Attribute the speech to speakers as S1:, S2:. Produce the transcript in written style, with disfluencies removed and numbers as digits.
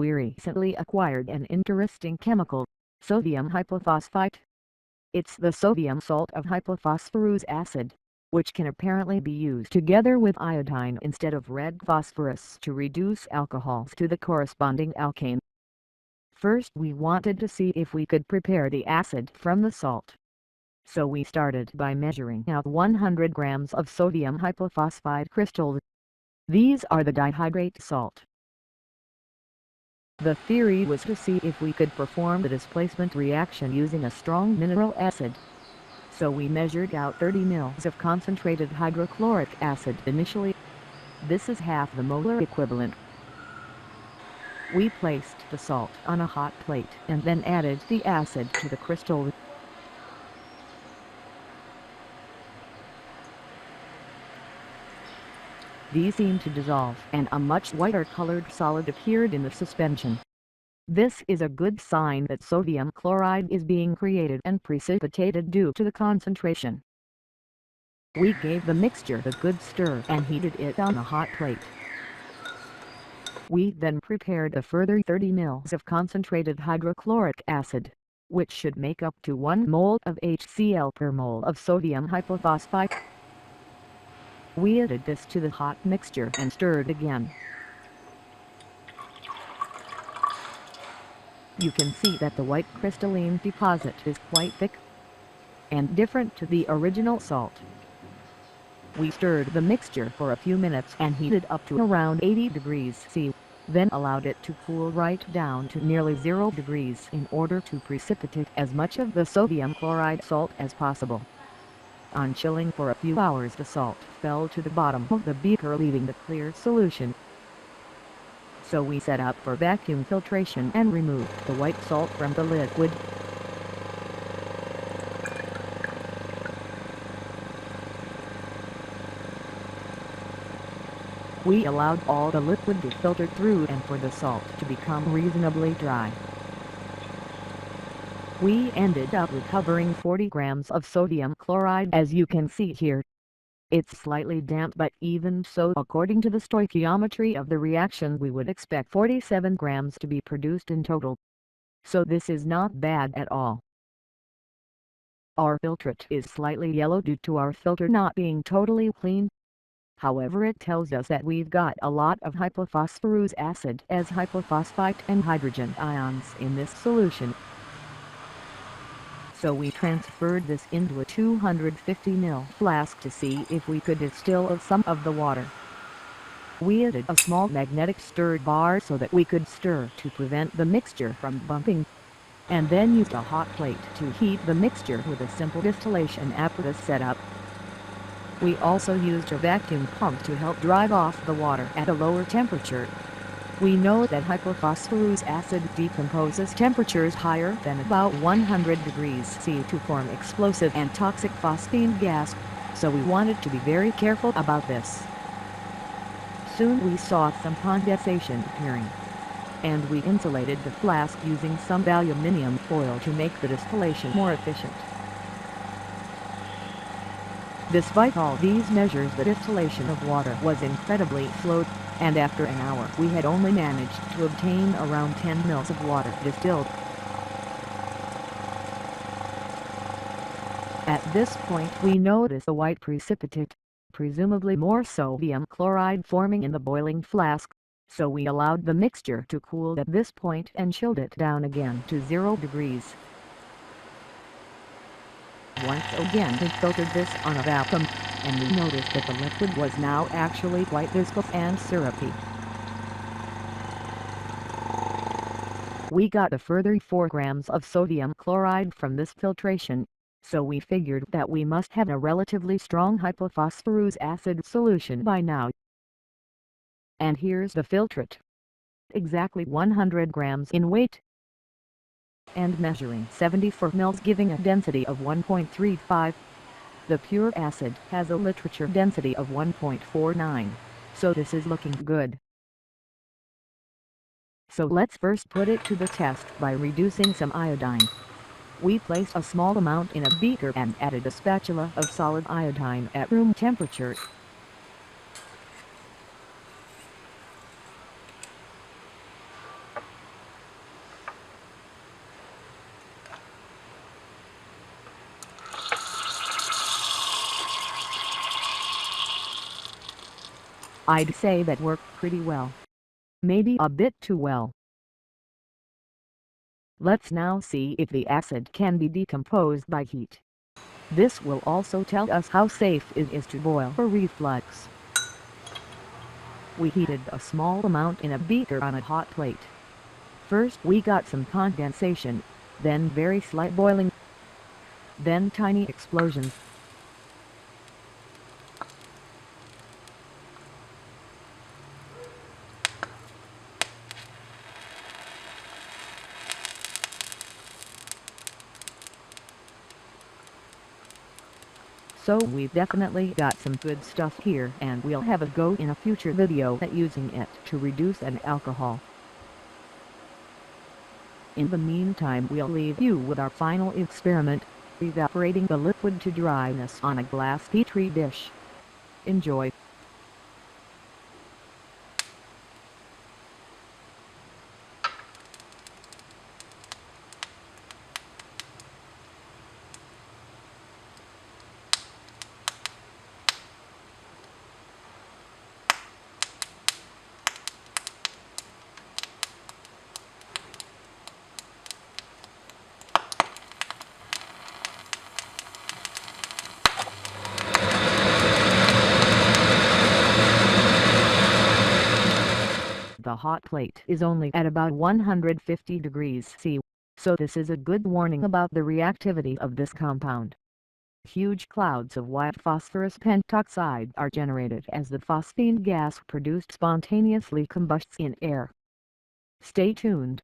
S1: we recently acquired an interesting chemical, sodium hypophosphite. It's the sodium salt of hypophosphorus acid, which can apparently be used together with iodine instead of red phosphorus to reduce alcohols to the corresponding alkane. First we wanted to see if we could prepare the acid from the salt. So we started by measuring out 100 grams of sodium hypophosphite crystals. These are the dihydrate salt. The theory was to see if we could perform the displacement reaction using a strong mineral acid. So we measured out 30 ml of concentrated hydrochloric acid initially. This is half the molar equivalent. We placed the salt on a hot plate and then added the acid to the crystal. These seemed to dissolve and a much whiter colored solid appeared in the suspension. This is a good sign that sodium chloride is being created and precipitated due to the concentration. We gave the mixture a good stir and heated it on a hot plate. We then prepared a further 30 ml of concentrated hydrochloric acid, which should make up to 1 mole of HCl per mole of sodium hypophosphite. We added this to the hot mixture and stirred again. You can see that the white crystalline deposit is quite thick and different to the original salt. We stirred the mixture for a few minutes and heated up to around 80 degrees C, then allowed it to cool right down to nearly 0 degrees in order to precipitate as much of the sodium chloride salt as possible. On chilling for a few hours, the salt fell to the bottom of the beaker, leaving the clear solution. So we set up for vacuum filtration and removed the white salt from the liquid. We allowed all the liquid to filter through and for the salt to become reasonably dry. We ended up recovering 40 grams of sodium chloride, as you can see here. It's slightly damp, but even so, according to the stoichiometry of the reaction, we would expect 47 grams to be produced in total. So this is not bad at all. Our filtrate is slightly yellow due to our filter not being totally clean. However, it tells us that we've got a lot of hypophosphorus acid as hypophosphite and hydrogen ions in this solution. So we transferred this into a 250 ml flask to see if we could distill some of the water. We added a small magnetic stir bar so that we could stir to prevent the mixture from bumping, and then used a hot plate to heat the mixture with a simple distillation apparatus setup. We also used a vacuum pump to help drive off the water at a lower temperature. We know that hypophosphorus acid decomposes temperatures higher than about 100 degrees C to form explosive and toxic phosphine gas, so we wanted to be very careful about this. Soon we saw some condensation appearing, and we insulated the flask using some aluminium foil to make the distillation more efficient. Despite all these measures, the distillation of water was incredibly slow, and after an hour we had only managed to obtain around 10 ml of water distilled. At this point we noticed a white precipitate, presumably more sodium chloride, forming in the boiling flask, so we allowed the mixture to cool at this point and chilled it down again to 0 degrees. Once again we filtered this on a vacuum, and we noticed that the liquid was now actually quite viscous and syrupy. We got a further 4 grams of sodium chloride from this filtration, so we figured that we must have a relatively strong hypophosphorus acid solution by now. And here's the filtrate. Exactly 100 grams in weight, and measuring 74 ml, giving a density of 1.35. The pure acid has a literature density of 1.49, so this is looking good. So let's first put it to the test by reducing some iodine. We placed a small amount in a beaker and added a spatula of solid iodine at room temperature. I'd say that worked pretty well. Maybe a bit too well. Let's now see if the acid can be decomposed by heat. This will also tell us how safe it is to boil for reflux. We heated a small amount in a beaker on a hot plate. First we got some condensation, then very slight boiling, then tiny explosions. So we've definitely got some good stuff here, and we'll have a go in a future video at using it to reduce an alcohol. In the meantime, we'll leave you with our final experiment, evaporating the liquid to dryness on a glass petri dish. Enjoy. The hot plate is only at about 150 degrees C, so this is a good warning about the reactivity of this compound. Huge clouds of white phosphorus pentoxide are generated as the phosphine gas produced spontaneously combusts in air. Stay tuned.